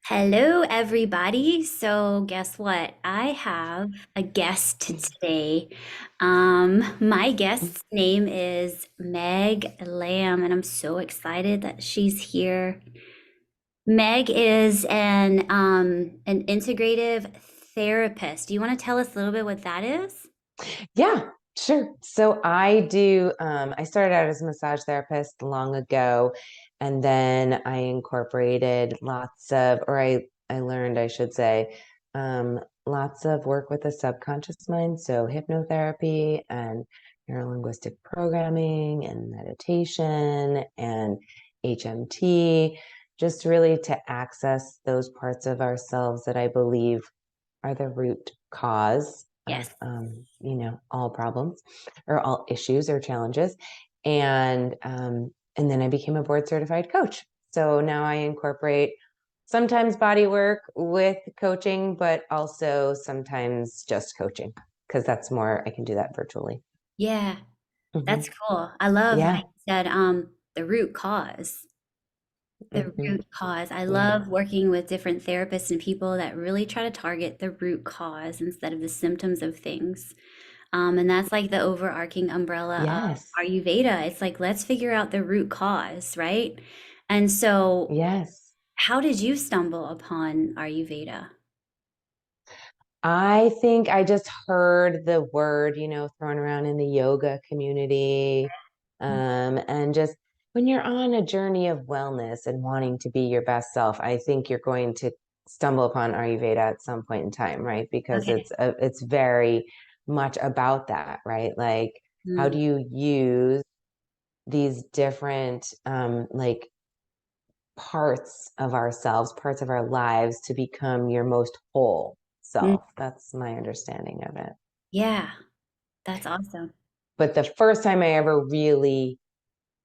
Hello, everybody. So, guess what? I have a guest today. My guest's name is Meg Lamm, and I'm so excited that she's here. Meg is an integrative therapist. Do you want to tell us a little bit what that is? Yeah, sure. So I started out as a massage therapist long ago, and then I incorporated I learned, I should say, lots of work with the subconscious mind. So hypnotherapy and neurolinguistic programming and meditation and HMT, just really to access those parts of ourselves that I believe are the root cause of Yes. all problems or all issues or challenges. And then I became a board certified coach. So now I incorporate sometimes body work with coaching, but also sometimes just coaching because that's more, I can do that virtually. Yeah, Hmm. that's cool. I love how Yeah. you said the root cause. The Hmm. root cause. I Yeah. love working with different therapists and people that really try to target the root cause instead of the symptoms of things. And that's like the overarching umbrella of Yes. Ayurveda. It's like, let's figure out the root cause, right? And so, Yes. how did you stumble upon Ayurveda? I think I just heard the word, thrown around in the yoga community. And just when you're on a journey of wellness and wanting to be your best self, I think you're going to stumble upon Ayurveda at some point in time, right? Because Okay. it's very much about that, right? Like, how do Mm, you use these different like parts of ourselves, parts of our lives to become your most whole mm. self? That's my understanding of it. Yeah, that's awesome. But the first time I ever really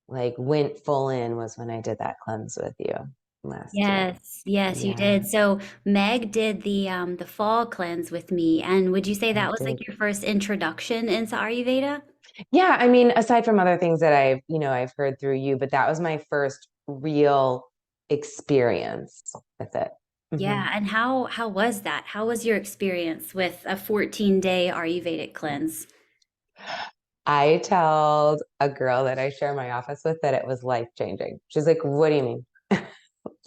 like went full in was when I did that cleanse with you last year. Yes, yes, you Yeah, did. So Meg did the fall cleanse with me, and would you say I that was like did. your first introduction into Ayurveda? Yeah, I mean, aside from other things that I've heard through you, but that was my first real experience with it. Hmm. Yeah, and how was that? How was your experience with a 14-day Ayurvedic cleanse? I told a girl that I share my office with that it was life changing. She's like, "What do you mean?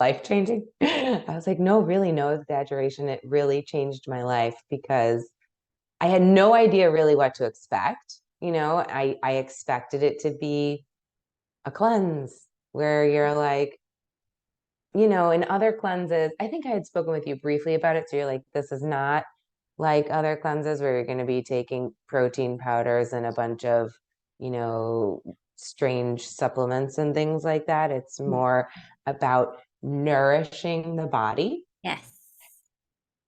Life changing?" I was like, "No, really, no exaggeration. It really changed my life because I had no idea really what to expect. I expected it to be a cleanse where you're like, in other cleanses, I think I had spoken with you briefly about it. So you're like, this is not like other cleanses where you're going to be taking protein powders and a bunch of, you know, strange supplements and things like that. It's more about nourishing the body. Yes.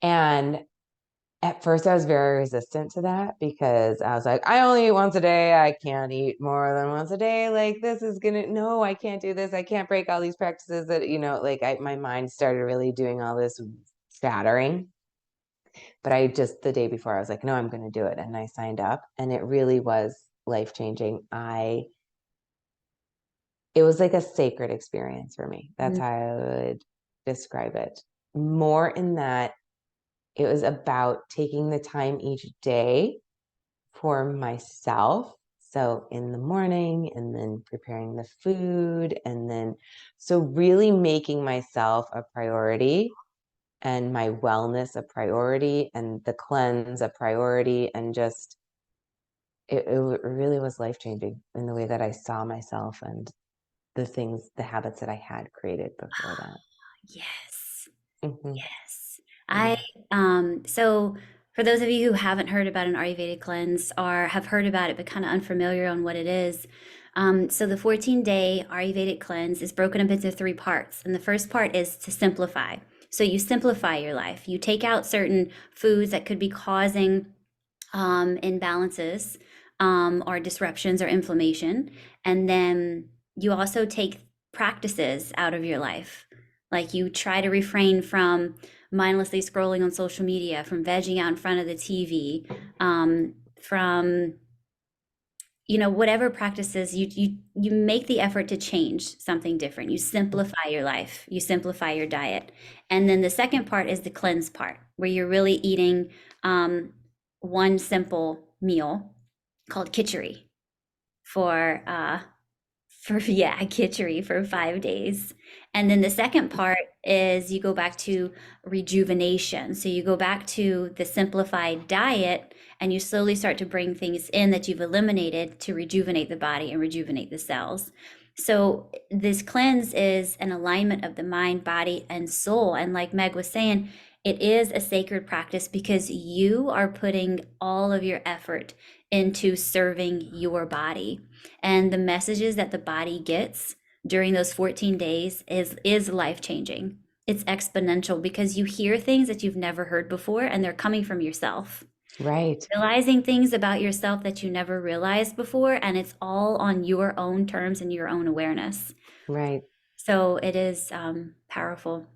And at first, I was very resistant to that because I was like, I only eat once a day. I can't eat more than once a day. Like, this is gonna, no, I can't do this. I can't break all these practices my mind started really doing all this shattering. But the day before, I was like, no, I'm going to do it. And I signed up, and it really was life changing. It was like a sacred experience for me. That's Mm, how I would describe it. More in that it was about taking the time each day for myself. So in the morning, and then preparing the food, and then so really making myself a priority and my wellness a priority and the cleanse a priority. And just it really was life changing in the way that I saw myself and the habits that I had created before that. yes. Hmm. Yes. I Yeah. so for those of you who haven't heard about an Ayurvedic cleanse or have heard about it but kind of unfamiliar on what it is, so the 14-day Ayurvedic cleanse is broken up into three parts. And the first part is to simplify. So you simplify your life. You take out certain foods that could be causing imbalances or disruptions or inflammation. And then you also take practices out of your life. Like you try to refrain from mindlessly scrolling on social media, from vegging out in front of the TV, from whatever practices you make the effort to change something different. You simplify your life, you simplify your diet. And then the second part is the cleanse part, where you're really eating um, one simple meal called kitchery for yeah, Kitchery for 5 days. And then the second part is you go back to rejuvenation. So you go back to the simplified diet and you slowly start to bring things in that you've eliminated to rejuvenate the body and rejuvenate the cells. So this cleanse is an alignment of the mind, body, and soul. And like Meg was saying, it is a sacred practice because you are putting all of your effort into serving your body. And the messages that the body gets during those 14 days is life-changing. It's exponential because you hear things that you've never heard before and they're coming from yourself. Right, Realizing things about yourself that you never realized before, and it's all on your own terms and your own awareness. right. So it is powerful.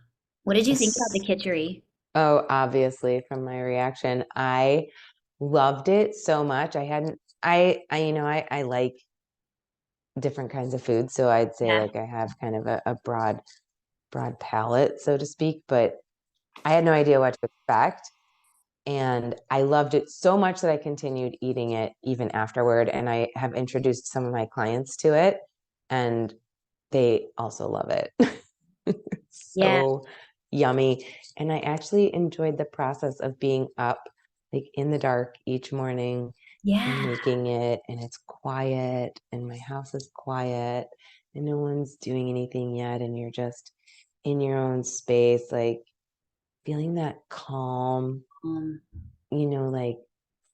What did you think about the S- kitchery? Oh, obviously from my reaction, I loved it so much. I like different kinds of food. So I'd say Yeah. like I have kind of a broad palate, so to speak, but I had no idea what to expect. And I loved it so much that I continued eating it even afterward. And I have introduced some of my clients to it, and they also love it. Yeah. So yummy. And I actually enjoyed the process of being up like in the dark each morning and Yeah. making it, and it's quiet and my house is quiet and no one's doing anything yet, and you're just in your own space, like feeling that calm, Um, like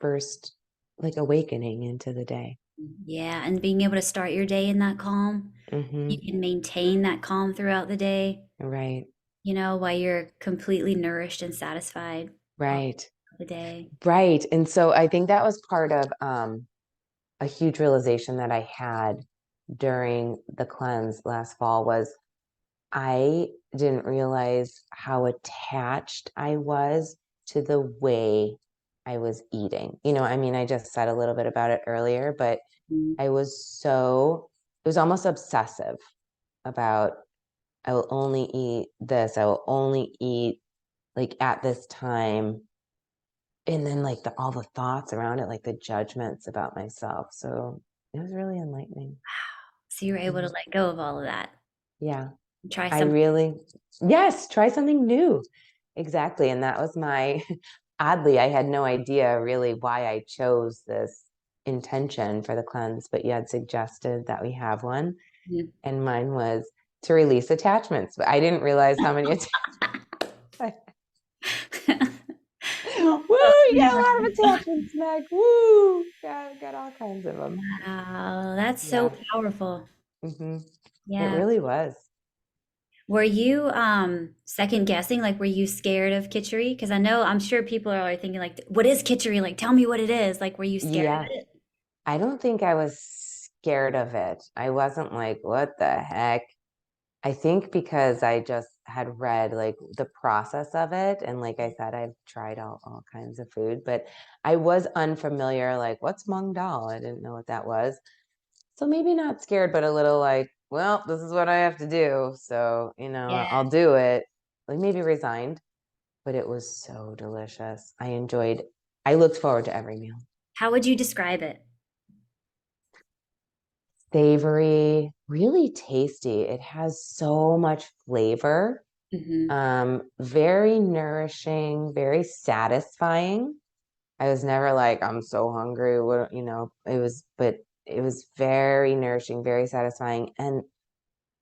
first like awakening into the day. yeah. And being able to start your day in that calm, you Mm-hmm. can maintain that calm throughout the day, Right, while you're completely nourished and satisfied all right, the day. right. And so I think that was part of a huge realization that I had during the cleanse last fall was I didn't realize how attached I was to the way I was eating. I mean, I just said a little bit about it earlier, but Mm. it was almost obsessive about I will only eat this, I will only eat like at this time. And then like all the thoughts around it, like the judgments about myself. So it was really enlightening. So you're able to Yeah. let go of all of that Yeah. and try I something. really, yes, try something new. Exactly. And that was oddly, I had no idea really why I chose this intention for the cleanse, but you had suggested that we have one. Mhm. And mine was to release attachments, but I didn't realize how many attachments. Woo, you got a lot of attachments, Meg. Woo, got all kinds of them. Wow, that's so Yeah. powerful. Hmm. It Yeah. really was. Were you second guessing? Like, were you scared of Kitchery? Because I'm sure people are like thinking like, what is Kitchery? Like, tell me what it is. Like, were you scared Yeah. of it? I don't think I was scared of it. I wasn't like, what the heck? I think because I just had read like the process of it. And like I said, I've tried all kinds of food, but I was unfamiliar. Like, what's mung dal? I didn't know what that was. So maybe not scared, but a little like, well, this is what I have to do. So, Yeah. I'll do it. Like maybe resigned, but it was so delicious. I looked forward to every meal. How would you describe it? Savory, really tasty. It has so much flavor. Hmm. Very nourishing, very satisfying. I was never like, I'm so hungry. But it was very nourishing, very satisfying. And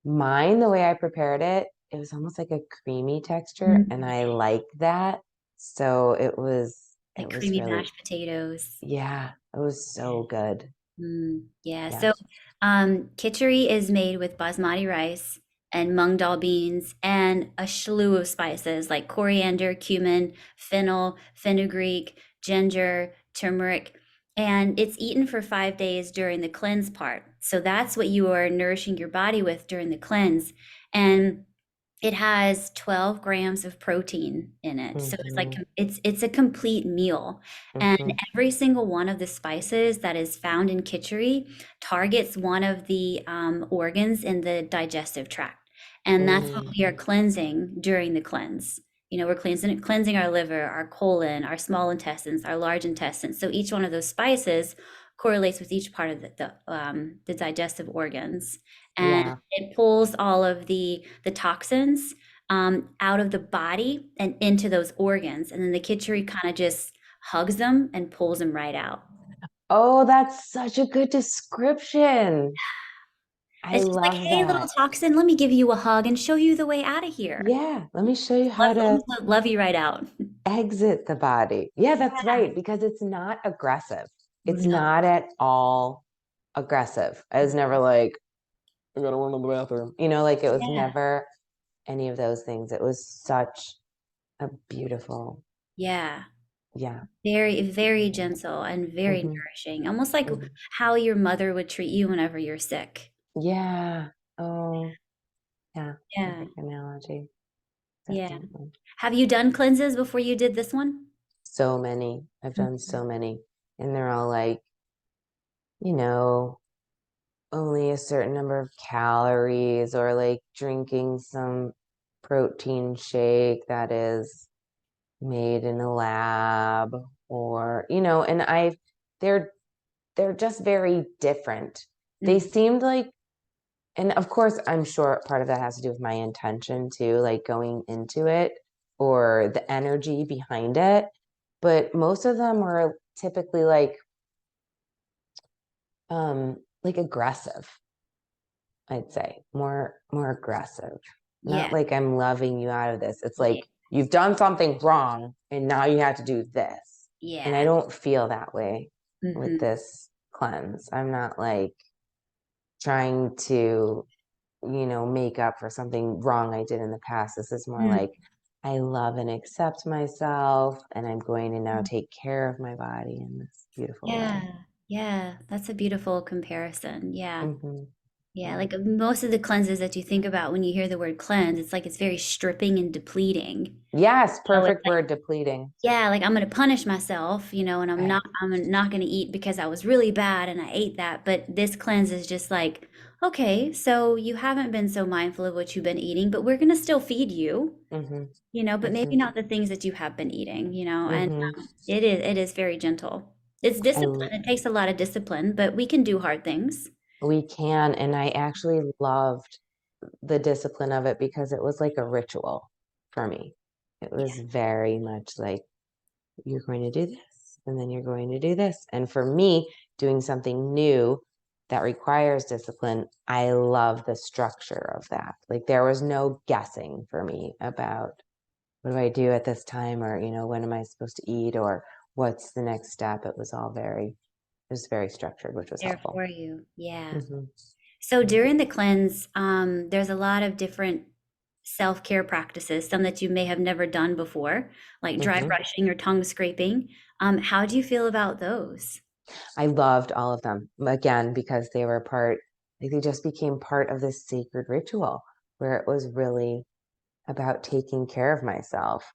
mine, the way I prepared it, it was almost like a creamy texture, and I like that. So it Like was creamy really, mashed potatoes. yeah, it was so good. Yeah. So, Yes. Kitchery is made with basmati rice and mung dal beans and a slew of spices like coriander, cumin, fennel, fenugreek, ginger, turmeric. And it's eaten for 5 days during the cleanse part. So that's what you are nourishing your body with during the cleanse. And It has 12 grams of protein in it. So it's like Mm-hmm. it's a complete meal. And Mm-hmm. every single one of the spices that is found in Kitchery targets one of the organs in the digestive tract. And that's what Mm. we are cleansing during the cleanse. We're cleansing our liver, our colon, our small intestines, our large intestines. So each one of those spices correlates with each part of the digestive organs, and Yeah. it pulls all of the toxins out of the body and into those organs, and then the Kitchery kind of just hugs them and pulls them right out. Oh, that's such a good description. I It's just like, love hey, little that. toxin, let me give you a hug and show you the way out of here. Yeah, let me show you how to Love you right out. exit the body. Yeah, that's Yeah. right, because it's not aggressive. It's No. not at all aggressive. I was never like, I gotta run to the bathroom. Like it was Yeah. never any of those things. It was such a beautiful, Yeah. yeah. Very, very gentle and very Hmm. nourishing. Almost like Hmm. how your mother would treat you whenever you're sick. Yeah. Oh, yeah. Yeah. Perfect analogy. Yeah. Definitely. Have you done cleanses before you did this one? So many. I've done so many. And they're all like, you know, only a certain number of calories or like drinking some protein shake that is made in a lab or and they're they're just very different. They Mhm. seemed like, and of course I'm sure part of that has to do with my intention too, like going into it or the energy behind it, but most of them were typically like aggressive. I'd say more aggressive. Not Yeah. like I'm loving you out of this. It's Yeah. like you've done something wrong and now you have to do this. And I Yeah. don't feel that way with Hmm. this cleanse. I'm not like trying to, make up for something wrong I did in the past. This is more like I love and accept myself and I'm going to now take care of my body in this beautiful Yeah. way. Yeah. That's a beautiful comparison. Yeah. Hmm. Yeah. Yeah. Like most of the cleanses that you think about when you hear the word cleanse, it's like it's very stripping and depleting. Yes, So it's perfect like, word, depleting. yeah, like I'm gonna punish myself, and Right. I'm not gonna eat because I was really bad and I ate that. But this cleanse is just like, okay, so you haven't been so mindful of what you've been eating, but we're gonna still feed you, Hmm. but maybe Hmm. not the things that you have been eating, and Hmm. it is very gentle. It's I discipline. It takes a lot of discipline, but we can do hard things. We can, and I actually loved the discipline of it because it was like a ritual for me. It was very much like you're going to do this, and then you're going to do this. And for me, doing something new that requires discipline, I love the structure of that. Like there was no guessing for me about what do I do at this time, or when am I supposed to eat, or what's the next step. It was very structured, which was There helpful. for you. Yeah. Hmm. So during the cleanse, there's a lot of different self-care practices, some that you may have never done before, like dry Hmm. brushing or tongue scraping. How do you feel about those? I loved all of them again because they were like they just became part of this sacred ritual where it was really about taking care of myself.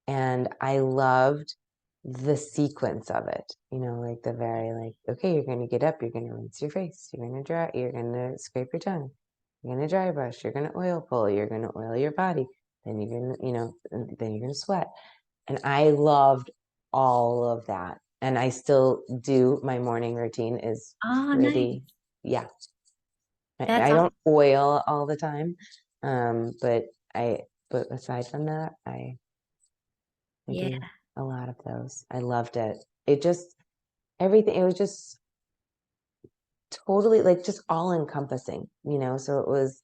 And I loved the sequence of it, like the very like, okay, you're going to get up, you're going to rinse your face, you're going to scrape your tongue, you're going to dry brush, you're going to oil pull, you're going to oil your body, then you're going to, then you're going to sweat. And I loved all of that. And I still do. My morning routine is Oh, nice. pretty, yeah. That's I awesome. don't oil all the time. But but aside from that, I Yeah. do a lot of those. I loved it. It just, everything, it was just totally like just all encompassing, So it was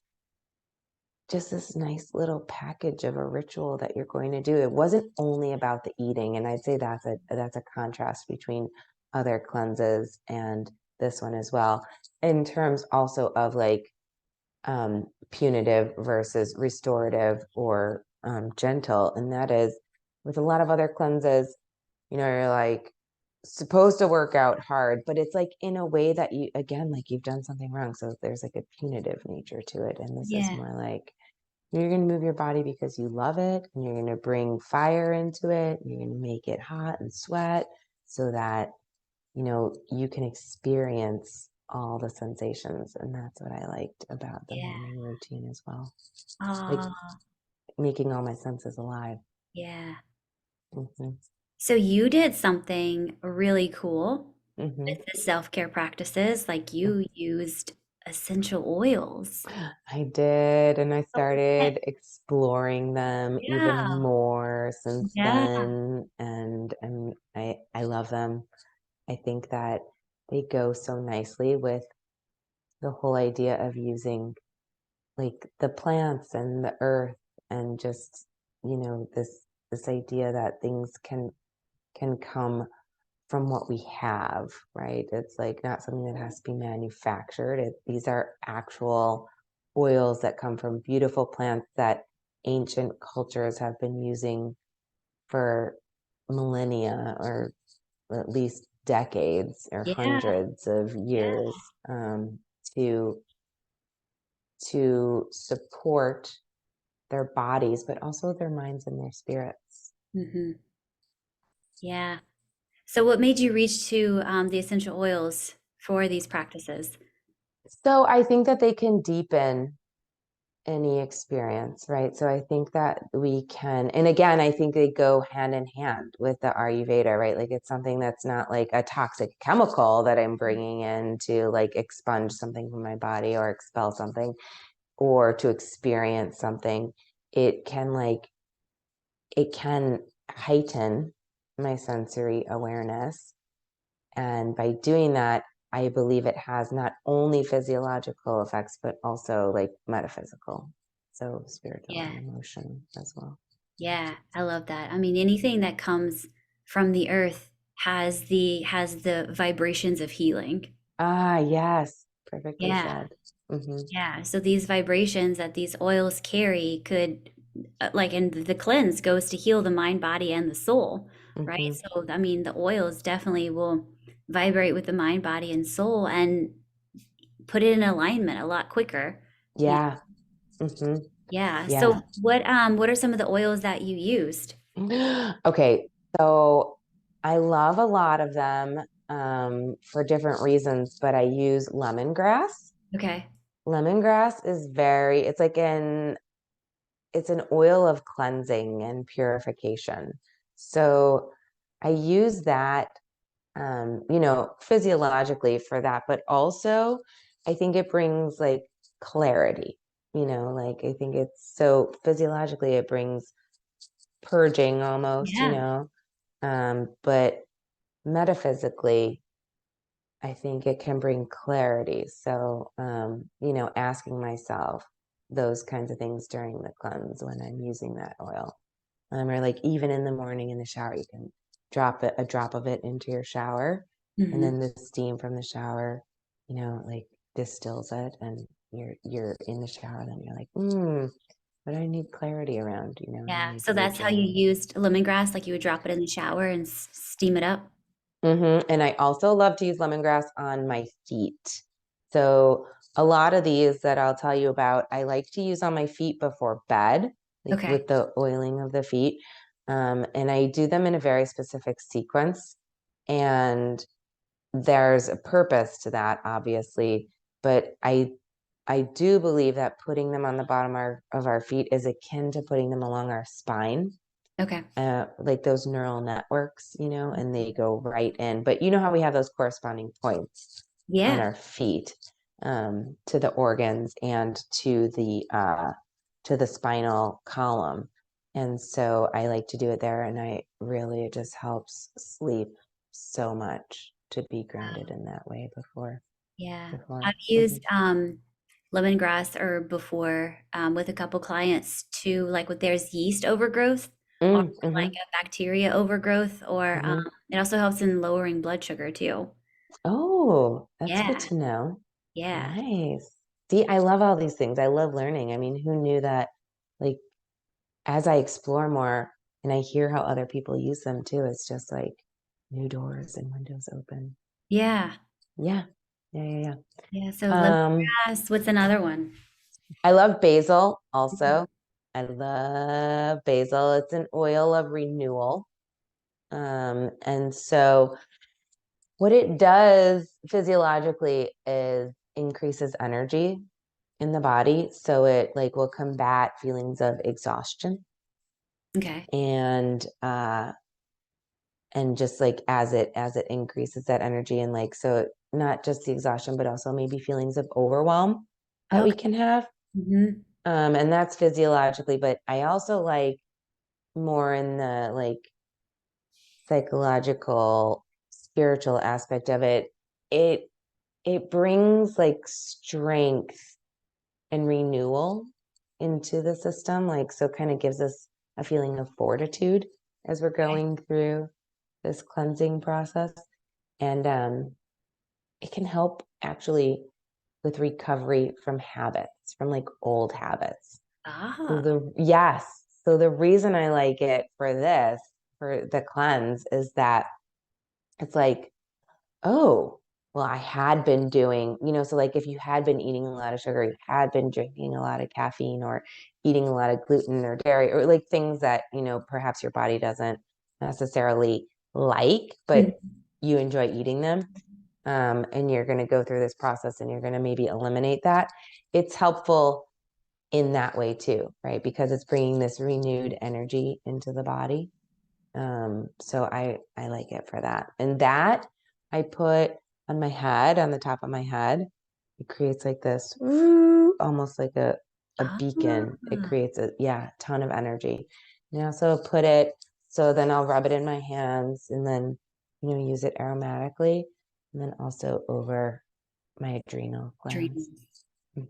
just this nice little package of a ritual that you're going to do. It wasn't only about the eating, and I'd say that's a contrast between other cleanses and this one as well, in terms also of like punitive versus restorative or gentle, and that is with a lot of other cleanses, you're like supposed to work out hard, but it's like in a way that you again like you've done something wrong, so there's like a punitive nature to it, and this is Yeah. more like You're going to move your body because you love it, and you're going to bring fire into it. And you're going to make it hot and sweat so that, you can experience all the sensations. And that's what I liked about the Yeah. morning routine as well. Like Oh, making all my senses alive. yeah. Hmm. So you did something really cool Hmm. with the self-care practices, like you used essential oils. I did, and I Oh, yeah. started exploring them even Yeah. more since Yeah. then, and I love them. I think that they go so nicely with the whole idea of using like the plants and the earth and just, this idea that things can come from what we have, right? It's like not something that has to be manufactured. These are actual oils that come from beautiful plants that ancient cultures have been using for millennia or at least decades or Yeah. hundreds of Yeah. years, to support their bodies, but also their minds and their spirits. Hmm. Yeah. So what made you reach to the essential oils for these practices? So I think that they can deepen any experience, right? So I think that we can, and again, I think they go hand in hand with the Ayurveda, right? Like it's something that's not like a toxic chemical that I'm bringing in to like expunge something from my body or expel something or to experience something. It can like, it can heighten my sensory awareness. And by doing that, I believe it has not only physiological effects, but also like metaphysical. So spiritual Yeah. and emotion as well. Yeah, I love that. I mean, anything that comes from the earth has the vibrations of healing. Ah, yes. Perfectly Yeah. said. Hmm. Yeah. So these vibrations that these oils carry could like and the cleanse goes to heal the mind, body, and the soul, right? Hmm. So I mean, the oils definitely will vibrate with the mind, body, and soul and put it in alignment a lot quicker. You know? Yeah. Hmm. Yeah. Yeah. So what are some of the oils that you used? Okay. So I love a lot of them for different reasons, but I use lemongrass. Okay. Lemongrass is it's an oil of cleansing and purification. So I use that, physiologically for that, but also I think it brings like clarity, like I think it's so physiologically it brings purging almost, Yeah. but metaphysically, I think it can bring clarity. So, asking myself those kinds of things during the cleanse when I'm using that oil. Or like even in the morning in the shower, you can drop a drop of it into your shower, and Hmm. then the steam from the shower, like distills it, and you're in the shower. Then you're like, but I need clarity around, and Yeah. then you So do your that's how you journaling. used lemongrass, like you would drop it in the shower and steam it up. And I also love to use lemongrass on my feet. So a lot of these that I'll tell you about, I like to use on my feet before bed, like Okay. with the oiling of the feet. And I do them in a very specific sequence. And there's a purpose to that, obviously. But I do believe that putting them on the bottom of our feet is akin to putting them along our spine, Okay. like those neural networks, and they go right in. But you know how we have those corresponding points on Yeah. our feet, to the organs and to the spinal column. And so I like to do it there, and it just helps sleep so much to be grounded in that way Yeah. before. I've used lemongrass herb before with a couple clients too, like with there's yeast overgrowth or like Mm-hmm. a bacteria overgrowth, or Mm-hmm. it also helps in lowering blood sugar too. Oh, that's good Yeah. to know. Yeah. Nice. See, I love all these things. I love learning. I mean, who knew that? Like, as I explore more and I hear how other people use them too, it's just like new doors and windows open. Yeah. Yeah. Yeah. Yeah. Yeah. Yeah. So Um, lemongrass, what's another one? I love basil also. I love basil. It's an oil of renewal. And so what it does physiologically is increases energy in the body. So it like will combat feelings of exhaustion Okay. and just like as it increases that energy and like so not just the exhaustion, but also maybe feelings of overwhelm that we Okay. can have. Hmm. And that's physiologically, but I also like more in the like psychological, spiritual aspect of it. It it brings like strength and renewal into the system, like so kind of gives us a feeling of fortitude as we're Okay. going through this cleansing process. And it can help actually with recovery from habits, from like old habits. So Ah. the reason I like it for this, for the cleanse, is that it's like, oh, well, I had been doing, so like if you had been eating a lot of sugar, you had been drinking a lot of caffeine or eating a lot of gluten or dairy or like things that, perhaps your body doesn't necessarily like, but Mhm. you enjoy eating them. And you're going to go through this process and you're going to maybe eliminate that. It's helpful in that way too, right? Because it's bringing this renewed energy into the body. So I like it for that. And that I put on my head, on the top of my head. It creates like this almost like a beacon. It Ah. creates ton of energy. And I also put it so then I'll rub it in my hands and then use it aromatically and then also over my adrenal glands. Dreams.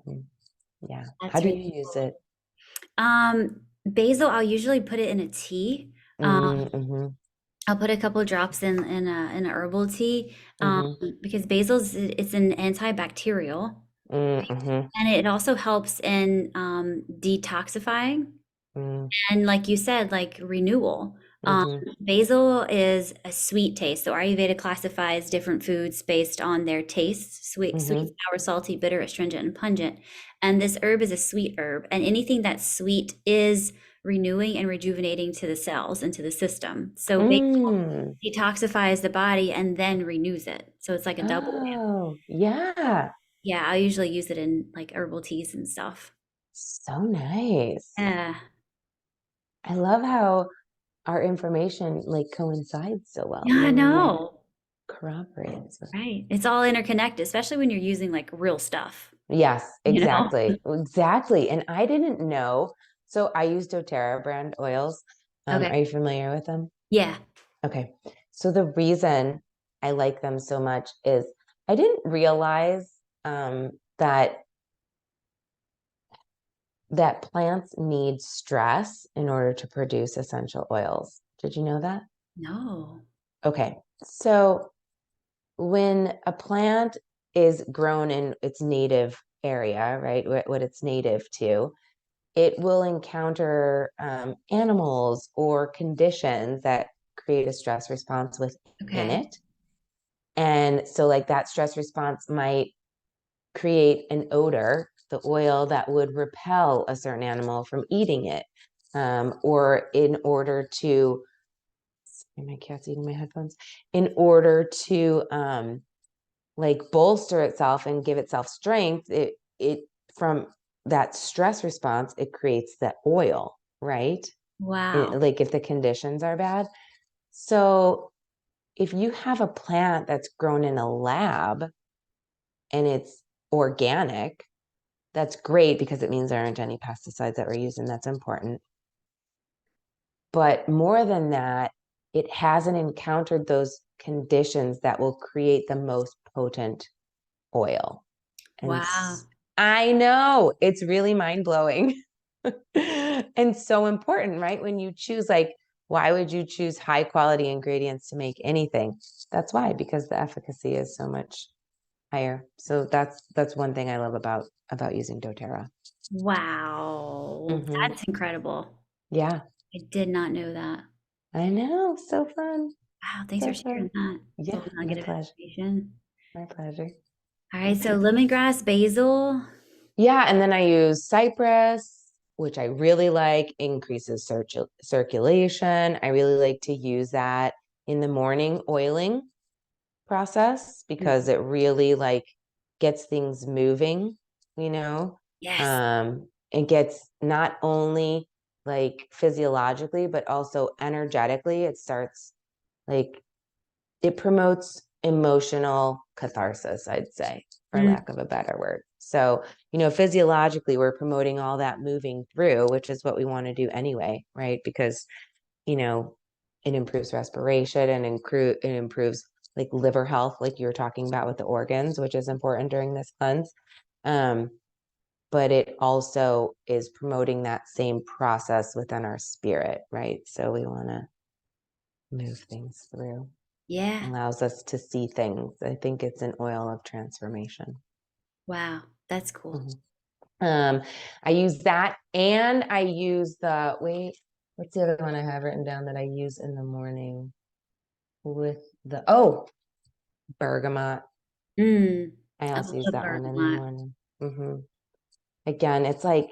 Hmm. Yeah. How That's do really you use cool. it? Basil, I'll usually put it in a tea. Mm-hmm. I'll put a couple drops in a herbal tea, um, Mm-hmm. because basil's it's an antibacterial, Mm-hmm. and it also helps in detoxifying. Mm-hmm. And like you said, like renewal. Um, Mm-hmm. Basil is a sweet taste. So Ayurveda classifies different foods based on their tastes: sweet, Mm-hmm. sour, salty, bitter, astringent, and pungent. And this herb is a sweet herb. And anything that's sweet is renewing and rejuvenating to the cells and to the system. So basil Mm. detoxifies the body and then renews it. So it's like a double whammy. Oh, yeah. Yeah, I usually use it in like herbal teas and stuff. So nice. Yeah. I love how our information like coincides so well, Yeah, I like know. corroborates. Right. It's all interconnected, especially when you're using like real stuff, Yes, you know? exactly. Exactly. And I didn't know. So I use doTERRA brand oils. Okay. Are you familiar with them? Yeah. Okay. So the reason I like them so much is I didn't realize that plants need stress in order to produce essential oils. Did you know that? No. Okay. So when a plant is grown in its native area, right, what it's native to, it will encounter animals or conditions that create a stress response within Okay. it. And so, like, that stress response might create an odor, the oil that would repel a certain animal from eating it. Or in order to, my cat's eating my headphones, in order to like bolster itself and give itself strength, it from that stress response, it creates the oil, right? Wow. Like if the conditions are bad. So if you have a plant that's grown in a lab and it's organic, that's great because it means there aren't any pesticides that we're using. That's important. But more than that, it hasn't encountered those conditions that will create the most potent oil. And Wow. I know it's really mind blowing and so important, right? When you choose, like, why would you choose high quality ingredients to make anything? That's why, because the efficacy is so much higher. So that's one thing I love about using doTERRA. Wow. Hmm. That's incredible. Yeah, I did not know that. I know. So fun. Wow. Thanks for So sharing fun. that. Yeah, Full my nugget of pleasure. information. My pleasure. All right. So lemongrass, basil. Yeah, and then I use Cypress. which I really like, increases circulation. I really like to use that in the morning oiling process because Mhm. it really like gets things moving, you know. Yes. It gets not only like physiologically but also energetically. It starts like it promotes emotional catharsis, I'd say, for Mm, lack of a better word. So, physiologically, we're promoting all that moving through, which is what we want to do anyway, right? Because, you know, it improves respiration and it improves like liver health, like you were talking about with the organs, which is important during this cleanse. Um, but it also is promoting that same process within our spirit, right? So we want to move things through. yeah. Allows us to see things. I think it's an oil of transformation. Wow. That's cool. Mhm. I use that and I use what's the other one I have written down that I use in the morning with bergamot. Mm, I I also use love that one in the bergamot. morning. hmm Again, it's like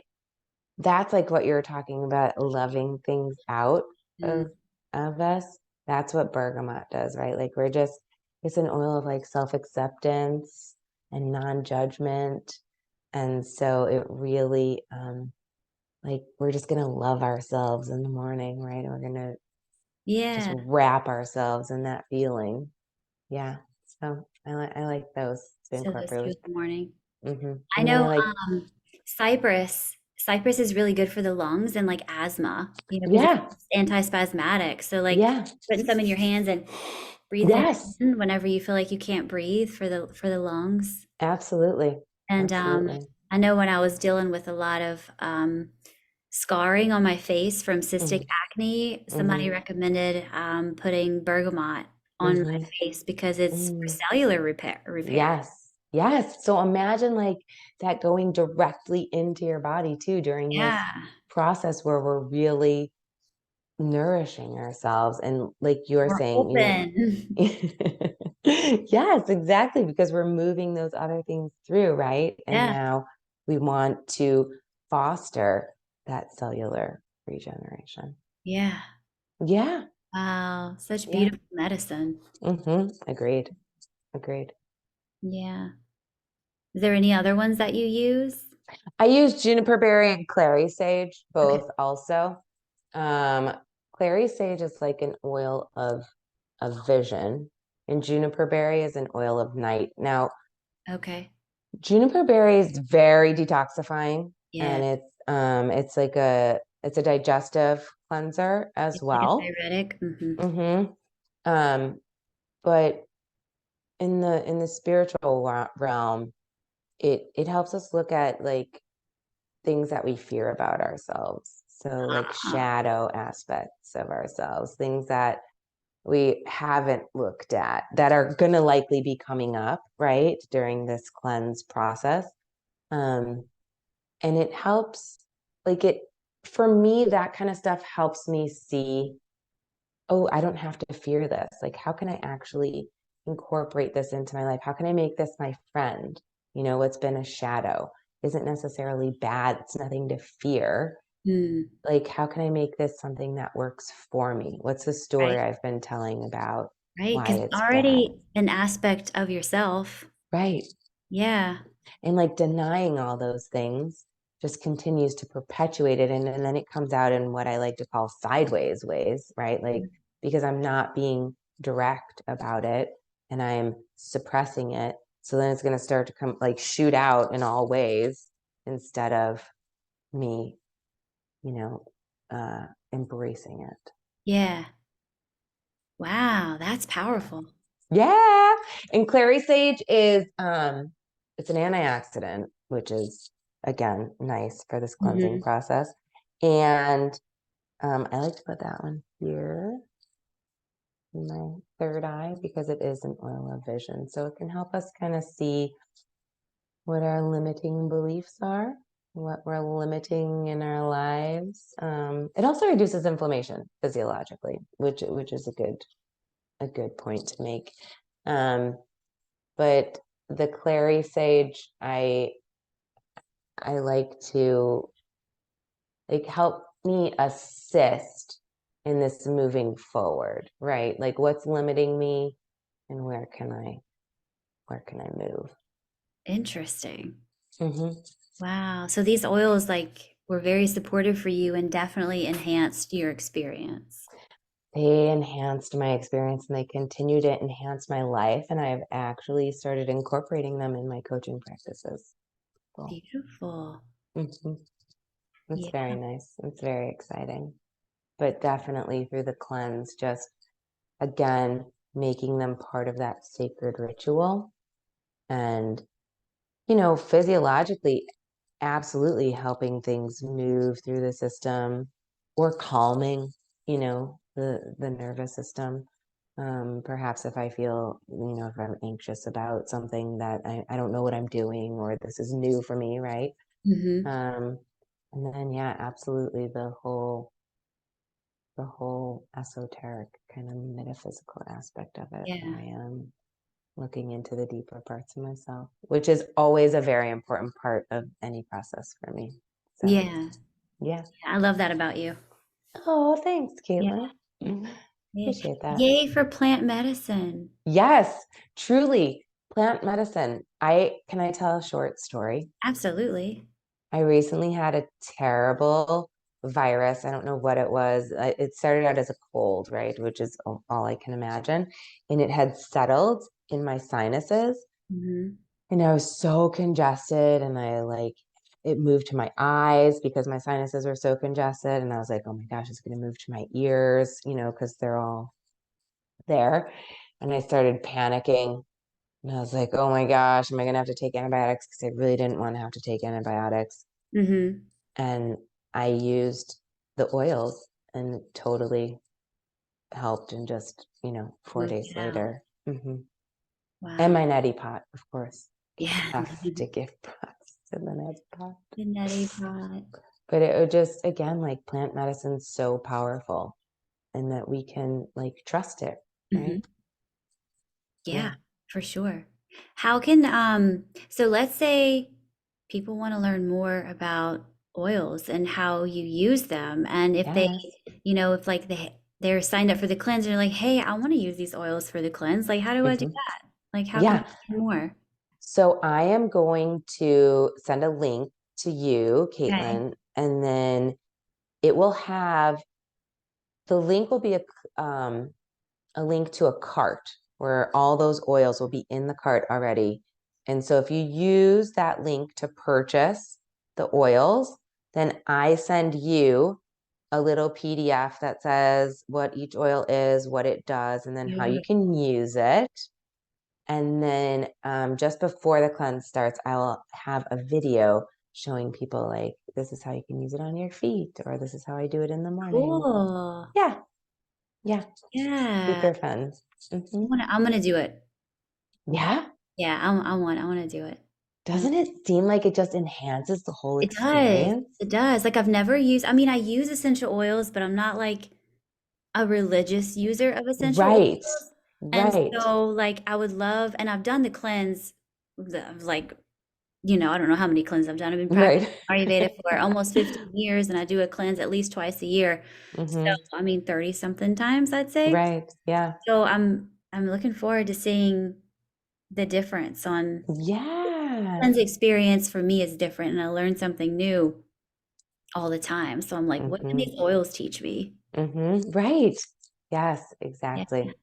that's like what you're talking about, loving things out Mm, of us. That's what bergamot does, right? Like it's an oil of like self-acceptance and non-judgment. And so it really like we're just gonna love ourselves in the morning, right? We're gonna just yeah. wrap ourselves in that feeling. Yeah. So I like those to So those incorporate two in with the morning. I and then I know like Cypress. Cypress is really good for the lungs and like asthma, because yeah, it's antispasmodic. So like yeah, putting some in your hands and breathing it yes, in whenever you feel like you can't breathe for the lungs. absolutely. And Absolutely. I know when I was dealing with a lot of scarring on my face from cystic Mm, acne, somebody mm-hmm, recommended putting bergamot on my mm-hmm, face because it's for mm. cellular repair. Yes. Yes. So imagine like that going directly into your body too during this Yeah, process where we're really nourishing ourselves. And like you're we're saying, open. yes, exactly, because we're moving those other things through, right? And Yeah, now we want to foster that cellular regeneration. yeah. Yeah. Wow, such Yeah. beautiful medicine. Agreed. Agreed. Yeah. Is there any other ones that you use? I use juniper berry and clary sage, Okay. both also. Um, Clary sage is like an oil of vision, and juniper berry is an oil of night. Now, Okay. juniper berry is very detoxifying, Yeah. and it's a digestive cleanser as It's like a well. diuretic. Mm-hmm. Um, but in the spiritual realm, it helps us look at like things that we fear about ourselves. So, like Ah, shadow aspects of ourselves, things that we haven't looked at that are going to likely be coming up, right, during this cleanse process. Um, and it helps, like, for me, that kind of stuff helps me see, oh, I don't have to fear this. Like, how can I actually incorporate this into my life? How can I make this my friend? What's been a shadow isn't necessarily bad. It's nothing to fear. hmm. Like, how can I make this something that works for me? What's the story Right. I've been telling about Right. why Because it's it's bad? already an aspect of yourself. Right. Yeah. And like denying all those things just continues to perpetuate it. And then it comes out in what I like to call sideways ways, right? Like, because I'm not being direct about it and I'm suppressing it. So then it's going to start to come like shoot out in all ways instead of me, you know, embracing it. Yeah. Wow, that's powerful. Yeah. And clary sage is it's an antioxidant, which is again nice for this cleansing Hmm. process. And I like to put that one here in my third eye because it is an oil of vision. So it can help us kind of see what our limiting beliefs are, what we're limiting in our lives. It also reduces inflammation physiologically, which is a good point to make. Um, but the clary sage, I like to like help me assist in this moving forward, right? Like what's limiting me and where can I move? Interesting. Hmm. Wow. So these oils like were very supportive for you and definitely enhanced your experience. They enhanced my experience and they continue to enhance my life. And I've actually started incorporating them in my coaching practices. So, Beautiful. mhm. It's Yeah. very nice. It's very exciting. But definitely through the cleanse, just again, making them part of that sacred ritual and, physiologically, absolutely helping things move through the system or calming, the nervous system. Perhaps if I feel, if I'm anxious about something that I don't know what I'm doing or this is new for me, right? Hmm. Um, and then yeah, absolutely the whole esoteric kind of metaphysical aspect of it where Yeah. I am looking into the deeper parts of myself, which is always a very important part of any process for me. So, Yeah. yeah. I love that about you. Oh, thanks, Yeah. Caitlin. Yeah. Appreciate that. Yay for plant medicine. Yes, truly. Plant medicine. Can I tell a short story? Absolutely. I recently had a terrible virus. I don't know what it was. It started out as a cold, right? Which is all I can imagine. And it had settled in my sinuses. Hmm. And I was so congested and it moved to my eyes because my sinuses were so congested. And I was like, oh my gosh, it's going to move to my ears, because they're all there. And I started panicking. And I was like, oh my gosh, am I going to have to take antibiotics? Because I really didn't want to have to take antibiotics. Hmm. And I used the oils and it totally helped in just, 4 days Moved it out. later. And Wow. my neti pot, of course. Yeah. Have to give props to the neti pot. The neti pot. But it would just, again, like plant medicine's so powerful and that we can like trust it, Hmm. right? Yeah, Yeah. for sure. How can so let's say people want to learn more about oils and how you use them and if they, Yes. if like they're signed up for the cleanse and they're like, "Hey, I want to use these oils for the cleanse." Like, how do I do Hmm. that? Like, how can Yeah. I learn more? So I am going to send a link to you, Okay. Caitlin, and then it will have the link will be a link to a cart where all those oils will be in the cart already. And so if you use that link to purchase the oils, then I send you a little PDF that says what each oil is, what it does, and then how you can Beautiful. use it. And then just before the cleanse starts, I will have a video showing people like, this is how you can use it on your feet, or this is how I do it in the morning. Cool. Yeah, yeah, Yeah. super fun. Hmm. I'm gonna do it. Yeah. Yeah, I want to do it. Doesn't it seem like it just enhances the whole It does. experience? It does. Like I've never used, I mean, I use essential oils, but I'm not like a religious user of essential Right, oils. And right, so like I would love, and I've done the cleanse of like, I don't know how many cleanses I've done. I've been practicing right. Ayurveda for almost 15 years and I do a cleanse at least twice a year. So Hmm. I mean 30 something times I'd say. Right, yeah. So I'm looking forward to seeing the difference on Yes. cleanse experience for me is different and I learn something new all the time. So I'm like, what can these Hmm. oils teach me? Right. Yes, Yeah. exactly.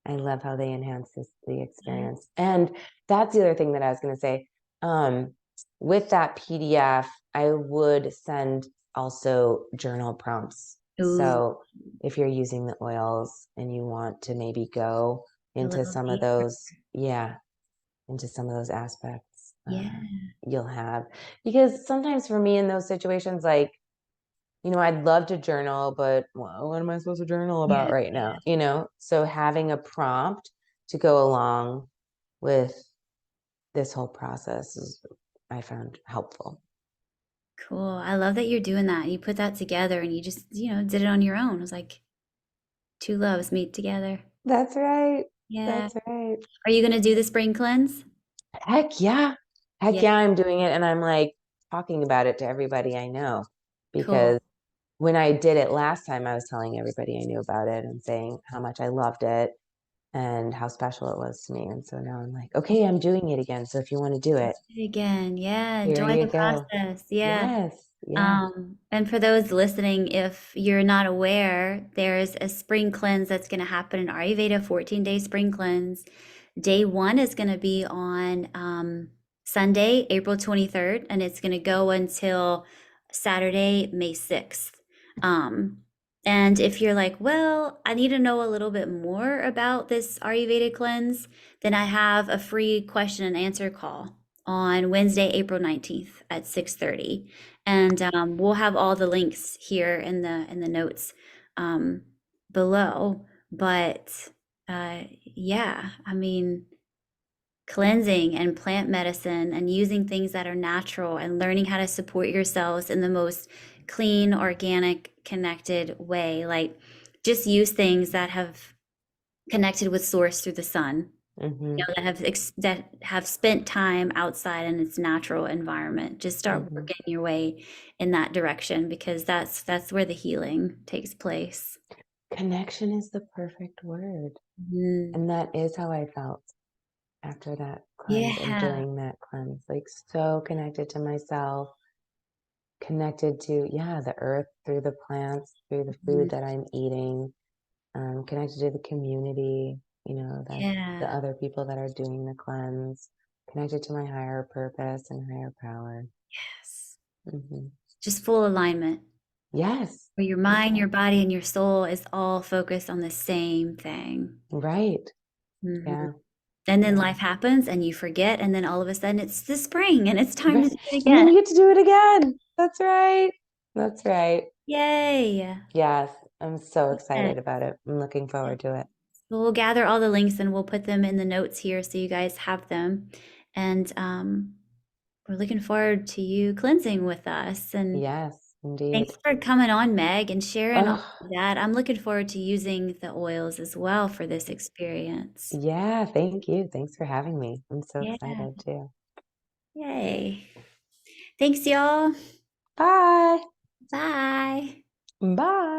I love how they enhance the Yeah. experience. And that's the other thing that I was going to say. Um, with that PDF, I would send also journal prompts. Ooh, So if you're using the oils and you want to maybe go a into little some of deeper. those, yeah, into some of those aspects, Yeah. you'll have. Because sometimes for me in those situations, like, I'd love to journal, but well, what am I supposed to journal about Yeah. right now? So having a prompt to go along with this whole process is, I found helpful. Cool. I love that you're doing that. You put that together and you just, did it on your own. It was like two loves meet together. That's right. Yeah. That's right. Are you gonna do the spring cleanse? Heck yeah. Heck Yeah. yeah, I'm doing it. And I'm like talking about it to everybody I know because Cool. when I did it last time, I was telling everybody I knew about it and saying how much I loved it and how special it was to me. And so now I'm like, okay, I'm doing it again. So if you want to do it, Again, yeah, here enjoy you the go. process. Yeah. Yes, yes. And for those listening, if you're not aware, there's a spring cleanse that's going to happen in Ayurveda, 14-day spring cleanse. Day one is going to be on Sunday, April 23rd, and it's going to go until Saturday, May 6th. Um, and if you're like, well, I need to know a little bit more about this Ayurveda cleanse, then I have a free question and answer call on Wednesday, April 19th at 6:30. And we'll have all the links here in the notes um, below. But yeah, I mean, cleansing and plant medicine and using things that are natural and learning how to support yourselves in the most clean, organic, connected way. Like just use things that have connected with source through the sun, Mm-hmm, that have spent time outside in its natural environment. Just start mm-hmm. working your way in that direction because that's where the healing takes place. Connection is the perfect word. Mm. And that is how I felt after that cleanse and Yeah. during that cleanse. Like so connected to myself, connected to, yeah, the earth through the plants, through the food Mhm. that I'm eating, connected to the community, that the Yeah. other people that are doing the cleanse, connected to my higher purpose and higher power. Yes. Hmm. Just full alignment Yes, where your mind, yes, your body, and your soul is all focused on the same thing. right. Hmm. Yeah, And then yeah. life happens and you forget, and then all of a sudden it's the spring and it's time to Right. do it And then again. you get to do it again. That's right. That's right. Yay. Yes, I'm so Yeah. excited about it. I'm looking forward to it. So we'll gather all the links and we'll put them in the notes here so you guys have them. And we're looking forward to you cleansing with us. And Yes, indeed. thanks for coming on, Meg, and sharing all Oh, of that. I'm looking forward to using the oils as well for this experience. yeah, thank you. Thanks for having me. I'm so Yeah. excited too. Yay. Thanks, y'all. Bye. Bye. Bye.